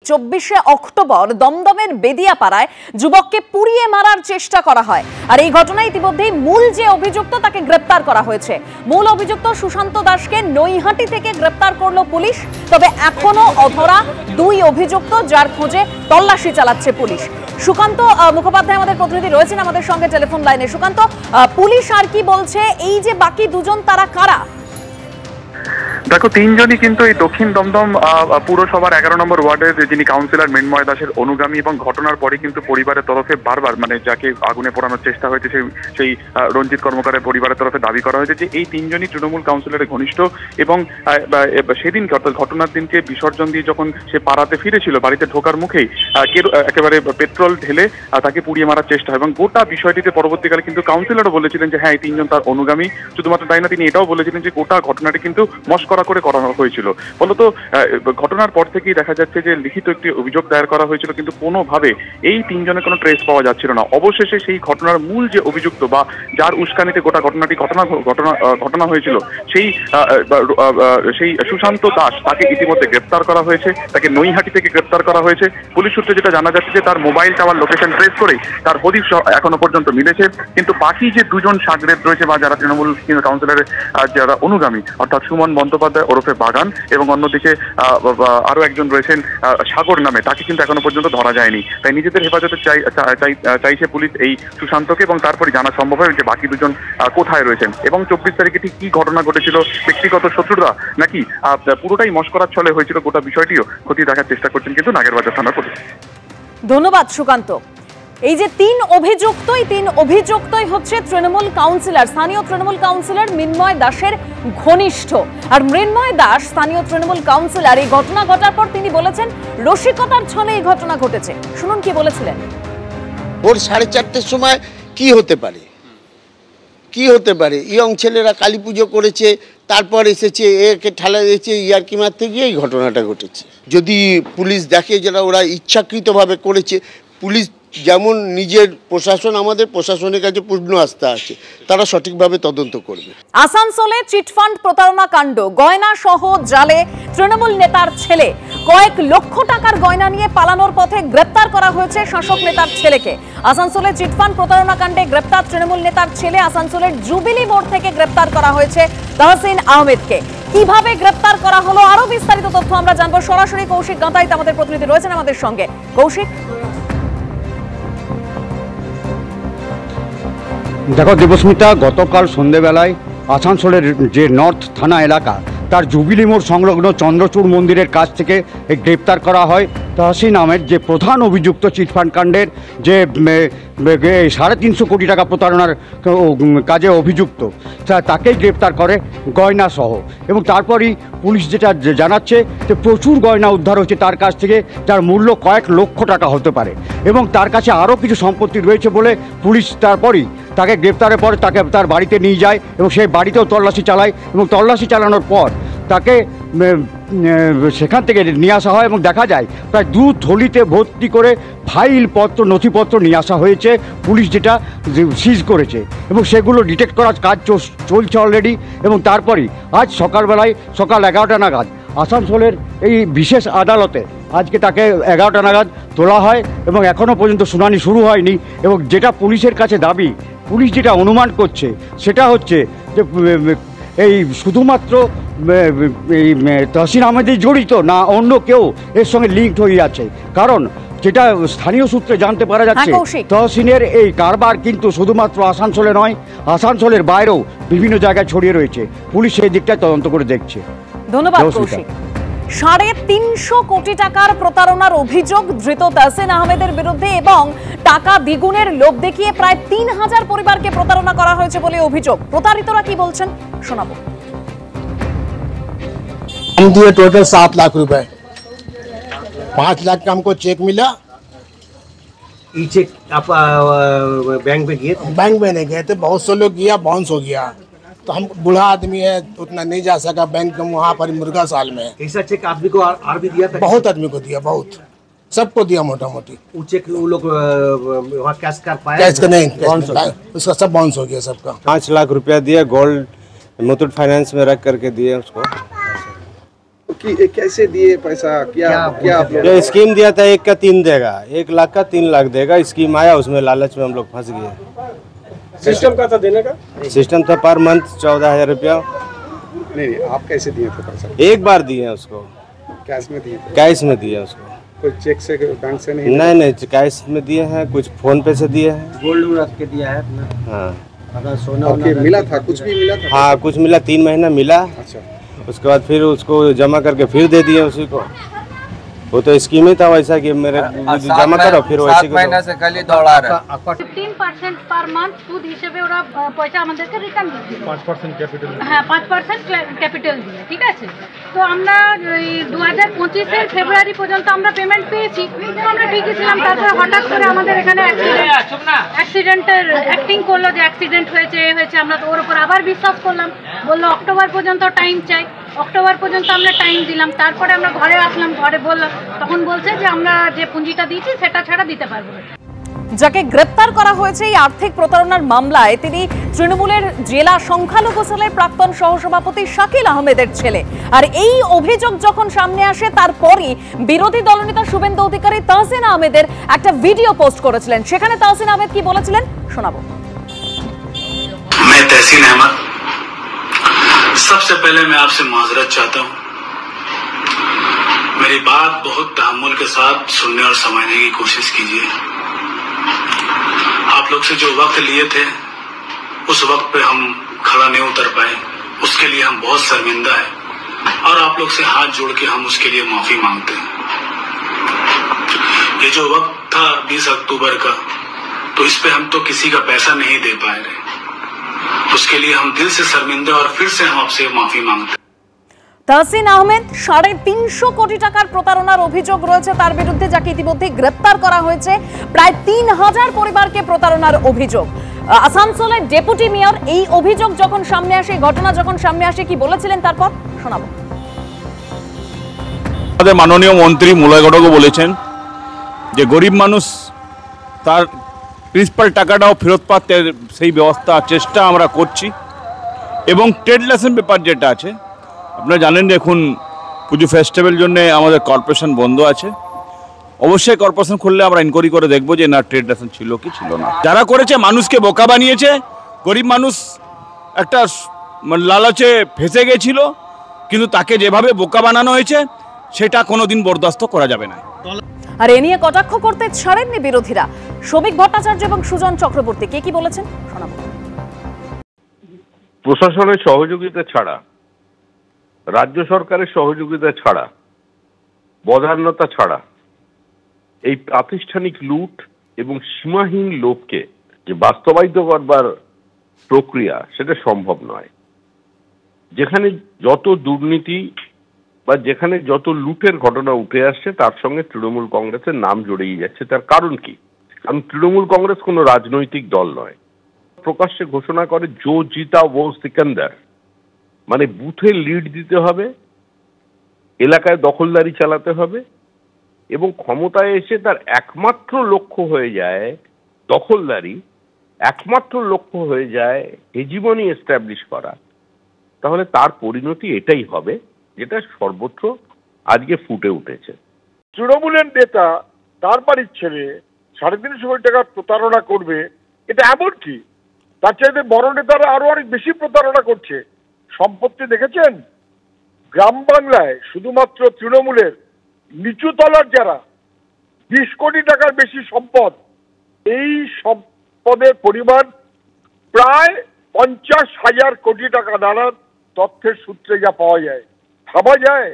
24শে October দমদমের বেদিয়াপাড়ায় যুবককে পুড়িয়ে মারার চেষ্টা করা হয়। আর এই ঘটনায় ইতিমধ্যেই মূল যে অভিযুক্ত তাকে গ্রেপ্তার করা হয়েছে। মূল অভিযুক্ত সুশান্ত দাসকে নৈহাটি থেকে গ্রেপ্তার করলো পুলিশ। তবে এখনো অধরা দুই অভিযুক্ত, যার খোঁজে তল্লাশি চালাচ্ছে পুলিশ। সুকান্ত মুখোপাধ্যায় আমাদের প্রতিনিধি রয়েছেন আমাদের সঙ্গে টেলিফোন লাইনে। সুকান্ত, পুলিশ আর কি বলছে, এই যে বাকি দুজন তারা কারা? দেখো, তিনজনই কিন্তু এই দক্ষিণ দমদম পুরসভার 11 নম্বর ওয়ার্ডের যিনি কাউন্সিলর মৃন্ময় দাসের অনুগামী, এবং ঘটনার পরে কিন্তু পরিবারের তরফে বারবার যাকে আগুনে পোড়ানোর চেষ্টা হয়েছে সেই রঞ্জিত কর্মকারের পরিবারের তরফে দাবি করা হয়েছে যে এই তিনজনই তৃণমূল কাউন্সিলরের ঘনিষ্ঠ। এবং সেদিন অর্থাৎ ঘটনার দিনকে বিসর্জন দিয়ে যখন সে পাড়াতে ফিরেছিল, বাড়িতে ঢোকার মুখেই একেবারে পেট্রোল ঢেলে তাকে পুড়িয়ে মারার চেষ্টা হয়। এবং গোটা বিষয়টিতে পরবর্তীকালে কিন্তু কাউন্সিলরও বলেছিলেন যে হ্যাঁ, এই তিনজন তার অনুগামী। শুধুমাত্র তাই না, তিনি এটাও বলেছিলেন যে গোটা ঘটনাটি কিন্তু মস্করা করে করানো হয়েছিল। ফলত ঘটনার পর থেকেই দেখা যাচ্ছে যে লিখিত একটি অভিযোগ দায়ের করা হয়েছিল, কিন্তু কোনোভাবে এই তিনজনের কোনো ট্রেস পাওয়া যাচ্ছিল না। অবশেষে সেই ঘটনার মূল যে অভিযুক্ত বা যার উস্কানিতে গোটা ঘটনাটি ঘটনা হয়েছিল, সেই সুশান্ত দাস, তাকে ইতিমধ্যে গ্রেপ্তার করা হয়েছে। তাকে নৈহাটি থেকে গ্রেপ্তার করা হয়েছে। পুলিশ সূত্রে যেটা জানা যাচ্ছে যে তার মোবাইল টাওয়ার লোকেশন ট্রেস করেই তার হদিশ এখনো পর্যন্ত মিলেছে। কিন্তু বাকি যে দুজন সাগরেদ রয়েছে বা যারা তৃণমূল কাউন্সিলরের যারা অনুগামী, অর্থাৎ সুমন বন্দ্যোপাধ্যায় ওরফে বাগান, এবং অন্যদিকে আরো একজন রয়েছেন সাগর নামে, তাকে কিন্তু এখনো পর্যন্ত ধরা যায়নি। তাই নিজেদের হেফাজতে চাইছে পুলিশ এই সুশান্তকে, এবং তারপরে জানা সম্ভব হয় যে বাকি দুজন কোথায় রয়েছেন এবং 24 তারিখে ঠিক কি ঘটনা ঘটেছিল, ব্যক্তিগত শত্রুতা নাকি পুরোটাই মস্করার ছলে হয়েছিল, গোটা বিষয়টিও খতিয়ে দেখার চেষ্টা করছেন কিন্তু নাগেরবাজার থানার পুলিশ। ধন্যবাদ সুকান্ত। এই যে তিন অভিযুক্তই হচ্ছে তৃণমূল কাউন্সিলর, স্থানীয় তৃণমূল কাউন্সিলর মৃন্ময় দাসের ঘনিষ্ঠ। আর মৃন্ময় দাস, স্থানীয় তৃণমূল কাউন্সিলর, এই ঘটনা ঘটার পর তিনি বলেছেন রসিকতার ছলে এই ঘটনা ঘটেছে। শুনুন কি বলেছিলেন। ওর 4:30টার সময় কি হতে পারে ইয়ং ছেলেরা কালী পুজো করেছে, তারপর এসেছে একে ঠেলা দিয়েছে, ইয়ার্কি মারতে গিয়ে এই ঘটনাটা ঘটেছে। যদি পুলিশ দেখে যারা ওরা ইচ্ছাকৃতভাবে করেছে, পুলিশ যেমন নিজের প্রশাসন, আমাদের প্রশাসনের কাছে পূর্ণ আস্থা আছে, তারা সঠিকভাবে তদন্ত করবে। আসানসোলে চিটফান্ড প্রতারণা কাণ্ড, গয়না সহ জালে তৃণমূল নেতার ছেলে, কয়েক লক্ষ টাকার গয়না নিয়ে পালানোর পথে গ্রেপ্তার করা হয়েছে শাসক নেতার ছেলেকে। আসানসোলে চিটফান্ড প্রতারণা কাণ্ডে গ্রেপ্তার তৃণমূল নেতার ছেলে, আসানসোলের জুবিলি মোড় থেকে গ্রেপ্তার করা হয়েছে তাহসিন আহমেদকে। কিভাবে গ্রেপ্তার করা হলো, আরো বিস্তারিত তথ্য আমরা জানবো। সরাসরি কৌশিক গাঁতাইত আমাদের প্রতিনিধি রয়েছেন আমাদের সঙ্গে। কৌশিক, দেখো দেবস্মিতা, গতকাল সন্ধ্যেবেলায় আসানসোলের যে নর্থ থানা এলাকা, তার জুবিলি মোড় সংলগ্ন চন্দ্রচূড় মন্দিরের কাছ থেকে গ্রেপ্তার করা হয় তাহসিন আহমেদ, যে প্রধান অভিযুক্ত চিটফান্ড কাণ্ডের, যে 350 কোটি টাকা প্রতারণার কাজে অভিযুক্ত, তাকেই গ্রেপ্তার করে গয়না সহ। এবং তারপরই পুলিশ যেটা জানাচ্ছে যে প্রচুর গয়না উদ্ধার হচ্ছে তার কাছ থেকে, যার মূল্য কয়েক লক্ষ টাকা হতে পারে, এবং তার কাছে আরও কিছু সম্পত্তি রয়েছে বলে পুলিশ তারপরই তাকে গ্রেপ্তারের পর তাকে তার বাড়িতে নিয়ে যায় এবং সেই বাড়িতেও তল্লাশি চালায়। এবং তল্লাশি চালানোর পর তাকে সেখান থেকে নিয়ে আসা হয় এবং দেখা যায় প্রায় 2 থলিতে ভর্তি করে ফাইলপত্র, নথিপত্র নিয়ে আসা হয়েছে। পুলিশ যেটা সিজ করেছে এবং সেগুলো ডিটেক্ট করার কাজ চলছে অলরেডি। এবং তারপরেই আজ সকাল 11টা নাগাদ আসানসোলের এই বিশেষ আদালতে আজকে তাকে 11টা নাগাদ তোলা হয় এবং এখনও পর্যন্ত শুনানি শুরু হয়নি। এবং যেটা পুলিশের কাছে দাবি, পুলিশ যেটা অনুমান করছে সেটা হচ্ছে যে এই শুধুমাত্র এই তাহসিন আহমেদই জড়িত, না অন্য কেউ এর সঙ্গে লিঙ্কড হয়ে আছে। কারণ যেটা স্থানীয় সূত্রে জানতে পারা যাচ্ছে, তহসিনের এই কারবার কিন্তু শুধুমাত্র আসানসোলে নয়, আসানসোলের বাইরেও বিভিন্ন জায়গায় ছড়িয়ে রয়েছে। পুলিশ সেই দিকটায় তদন্ত করে দেখছে। ধন্যবাদ কৌশিক। 350 কোটি টাকার প্রতারণার অভিযোগ ধৃত তাহসিন আহমেদের বিরুদ্ধে, এবং টাকা দ্বিগুণের লোভ দেখিয়ে প্রায় 3000 পরিবারকে প্রতারণা করা হয়েছে বলে অভিযোগ। প্রতারিতরা কি বলছেন শোনাবো। हम दिए टोटल 7 लाख रुपए, 5 लाख का हमको चेक मिला। ये चेक आप बैंक में गए? बैंक में नहीं गए थे, बहुत से लोग गया, बाउंस हो गया। तो हम बूढ़ा आदमी है, उतना नहीं जा सका बैंक में, वहाँ पर मुर्गा साल में। ऐसा चेक आदमी को और भी दिया था? बहुत आदमी को दिया, बहुत सबको दिया मोटा मोटी। वो चेक वो लोग वहाँ कैश कर पाए? कैश का नहीं, उसका सब बाउंस हो गया सबका। 5 लाख रुपया दिया, गोल्ड मुथूट फाइनेंस में रख करके दिए उसको। कैसे दिए पैसा, क्या क्या आप लोग? जो स्कीम दिया था 1 का 3 देगा, 1 लाख का 3 लाख देगा। स्कीम आया, उसमें लालच में हम लोग फंस गए। सिस्टम का था देने का? सिस्टम था पर मंथ 14,000 रुपया। नहीं, आप कैसे दिए थे पैसा? एक बार दिए हैं उसको, कैश में दिए थे? कैश में दिए उसको। कोई चेक से, बैंक से नहीं? नहीं, कैश में दिए हैं, कुछ फोन पे से दिए हैं। गोल्ड रख के दिया है अपना। हाँ, अगर सोना और फिर मिला था, कुछ भी मिला था? हाँ कुछ मिला, 3 महीना मिला। अच्छा, उसके बाद फिर उसको जमा करके फिर दे दिए उसी को। वो तो स्कीम ही था वैसा कि मेरे जमा करो फिर वैसे 7 महीना से खाली दौड़ा रहा। 15% पर मंथ সুদ হিসেবে ওরা পয়সা আমাদেরকে রিটার্ন দিচ্ছে। 5% ক্যাপিটাল। হ্যাঁ 5% ক্যাপিটাল দিয়ে, ঠিক আছে। তো আমরা 2025 এর ফেব্রুয়ারি পর্যন্ত আমরা পেমেন্ট পেয়েছি, আমরা ঠিকই ছিলাম। তারপর হঠাৎ করে আমাদের এখানে অ্যাক্সিডেন্টের অ্যাক্টিং করলো যে অ্যাক্সিডেন্ট হয়েছে, আমরা তো ওর উপর আবার বিশ্বাস করলাম। বললো অক্টোবর পর্যন্ত টাইম চাই, অক্টোবর পর্যন্ত আমরা টাইম দিলাম। তারপরে আমরা ঘরে আসলাম, ঘরে বললাম, তখন বলছে যে আমরা যে পুঁজিটা দিয়েছি সেটা ছাড়া দিতে পারবো না। যাকে গ্রেপ্তার করা হয়েছে এই আর্থিক প্রতারণার মামলায় তিনি তৃণমূলের জেলা সংখ্যালঘু সেলের প্রাক্তন সহসভাপতি শাকিল আহমেদের ছেলে। আর এই অভিযোগ যখন সামনে আসে তারপরই বিরোধী দলনেতা শুভেন্দু অধিকারী তাহসিন আহমেদের একটা ভিডিও পোস্ট করেছিলেন। সেখানে তাহসিন আহমেদ কি বলেছিলেন শোনাবো। मैं तहसीन अहमद, सबसे पहले मैं आपसे माजरत चाहता हूं। मेरी बात बहुत तहम्मुल के साथ सुनने और समझने की कोशिश कीजिए। आप लोग से जो वक्त लिए थे उस वक्त पे हम खड़ा नहीं उतर पाए, उसके लिए हम बहुत शर्मिंदा है और आप लोग से हाथ जोड़ के हम उसके लिए माफी मांगते हैं। ये जो वक्त था 20 अक्टूबर का, तो इस पे हम तो किसी का पैसा नहीं दे पाए रहे, उसके लिए हम दिल से शर्मिंदा और फिर से हम आपसे माफी मांगते हैं। তাহসিন আহমেদ 350 কোটি টাকার প্রতারণার অভিযোগ রয়েছে তার বিরুদ্ধে, যাকে ইতিমধ্যে গ্রেপ্তার করা হয়েছে। প্রায় 3000 পরিবারকে প্রতারণার অভিযোগ। আসানসোলের ডেপুটি মেয়র এই অভিযোগ যখন সামনে আসে, ঘটনা যখন সামনে আসে, কি বলেছিলেন তারপর শোনাবো। আমাদের মাননীয় মন্ত্রী মলয় ঘটকও বলেছেন যে গরিব মানুষ তার প্রিন্সিপাল টাকাটাও ফেরত পাতে সেই ব্যবস্থা চেষ্টা আমরা করছি। এবং ট্রেড লাইসেন্স পেপার যেটা আছে, আপনারা জানেন যে এখন পুজো ফেস্টিভ্যাল জন্য আমাদের কর্পোরেশন বন্ধ আছে। অবশ্যই কর্পোরেশন খুললে আমরা ইনকোয়ারি করে দেখবো যে না ট্রেড লাইসেন্স ছিল কি ছিল না। যারা করেছে মানুষকে বোকা বানিয়েছে, গরিব মানুষ একটা লালচে ফেসে গেছিল, কিন্তু তাকে যেভাবে বোকা বানানো হয়েছে সেটা কোনোদিন বরদাস্ত করা যাবে না। আর এ নিয়ে কটাক্ষ করতে ছাড়েননি বিরোধীরা। শ্রমিক ভট্টাচার্য এবং সুজন চক্রবর্তী কে কি বলেছেন শোনাবো। প্রশাসনের সহযোগিতা ছাড়া, রাজ্য সরকারের সহযোগিতা ছাড়া, বদান্যতা ছাড়া এই প্রাতিষ্ঠানিক লুট এবং সীমাহীন লোভকে যে বাস্তবায়িত করবার প্রক্রিয়া সেটা সম্ভব নয়। যেখানে যত দুর্নীতি বা যেখানে যত লুটের ঘটনা উঠে আসছে তার সঙ্গে তৃণমূল কংগ্রেসের নাম জড়িয়ে যাচ্ছে। তার কারণ কি? কারণ তৃণমূল কংগ্রেস কোনো রাজনৈতিক দল নয়। প্রকাশ্যে ঘোষণা করে জো জিতা ও সিকান্দার, মানে বুথে লিড দিতে হবে, এলাকায় দখলদারি চালাতে হবে এবং ক্ষমতায় এসে তার একমাত্র লক্ষ্য হয়ে যায় দখলদারি, একমাত্র লক্ষ্য হয়ে যায় হেজিমনি এস্টাবলিশ করা। তাহলে তার পরিণতি এটাই হবে যেটা সর্বত্র আজকে ফুটে উঠেছে। তৃণমূলের নেতা তার বাড়ির ছেলে 350 কোটি টাকার প্রতারণা করবে, এটা এমন কি? তার চাইতে বড় নেতারা আরো অনেক বেশি প্রতারণা করছে। সম্পত্তি দেখেছেন গ্রাম বাংলায় শুধুমাত্র তৃণমূলের নিচু তলার যারা 20 কোটি টাকার বেশি সম্পদ, এই সম্পদের পরিমাণ প্রায় 50,000 কোটি টাকা নানান তথ্যের সূত্রে যা পাওয়া যায়। ভাবা যায়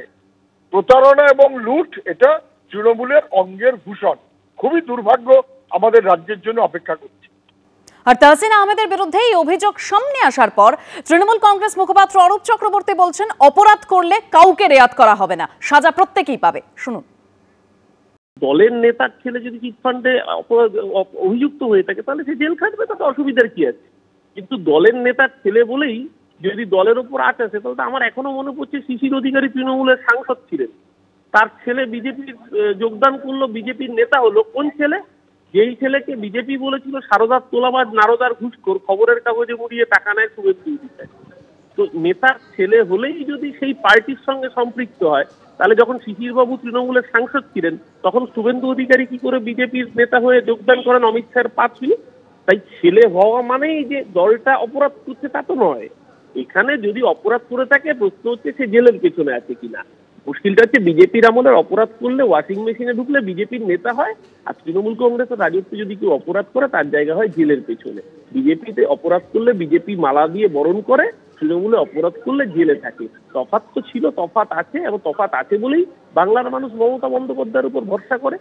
প্রতারণা এবং লুট এটা তৃণমূলের অঙ্গের ভূষণ। খুবই দুর্ভাগ্য আমাদের রাজ্যের জন্য অপেক্ষা করছে। আর তাহসিন আহমেদের বিরুদ্ধে এই অভিযোগ সামনে আসার পর তৃণমূল কংগ্রেস মুখপাত্র অরূপ চক্রবর্তী বলছেন অপরাধ করলে কাউকে রেয়াত করা হবে না, সাজা প্রত্যেকেই পাবে। শুনুন। দলের নেতার ছেলে যদি চিটফান্ডে অভিযুক্ত হয়ে থাকে তাহলে সে জেল খাটবে, তাতে অসুবিধার কি আছে? কিন্তু দলের নেতার ছেলে বলেই যদি দলের ওপর আট আসে, তাহলে আমার এখনো মনে পড়ছে শিশির অধিকারী তৃণমূলের সাংসদ ছিলেন, তার ছেলে বিজেপির যোগদান করলো, বিজেপির নেতা হলো। কোন ছেলে? যেই ছেলেকে বিজেপি বলেছিল সারদার তোলাবাজ, নারদার ঘুষখোর, খবরের কাগজে মুড়িয়ে টাকা নেয় শুভেন্দু অধিকারী। তো নেতার ছেলে হলেই যদি সেই পার্টির সঙ্গে সম্পৃক্ত হয়, তাহলে যখন শিশিরবাবু তৃণমূলের সাংসদ ছিলেন তখন শুভেন্দু অধিকারী কি করে বিজেপির নেতা হয়ে যোগদান করেন অমিত শাহের পাঁচুই? তাই ছেলে হওয়া মানেই যে দলটা অপরাধ করছে তা তো নয়। এখানে যদি অপরাধ করে থাকে, প্রশ্ন হচ্ছে সে জেলের পেছনে আছে কিনা। মুশকিলটা হচ্ছে বিজেপির আমলের অপরাধ করলে ওয়াশিং মেশিনে ঢুকলে বিজেপির নেতা হয়, আর তৃণমূল কংগ্রেসের রাজত্বে যদি কেউ অপরাধ করে তার জায়গা হয় জেলের পেছনে। বিজেপিতে অপরাধ করলে বিজেপি মালা দিয়ে বরণ করে, তৃণমূলে অপরাধ করলে জেলে থাকে। তফাৎ তো ছিল, তফাৎ আছে, এবং তফাৎ আছে বলেই বাংলার মানুষ মমতা বন্দ্যোপাধ্যায়ের উপর ভরসা করে।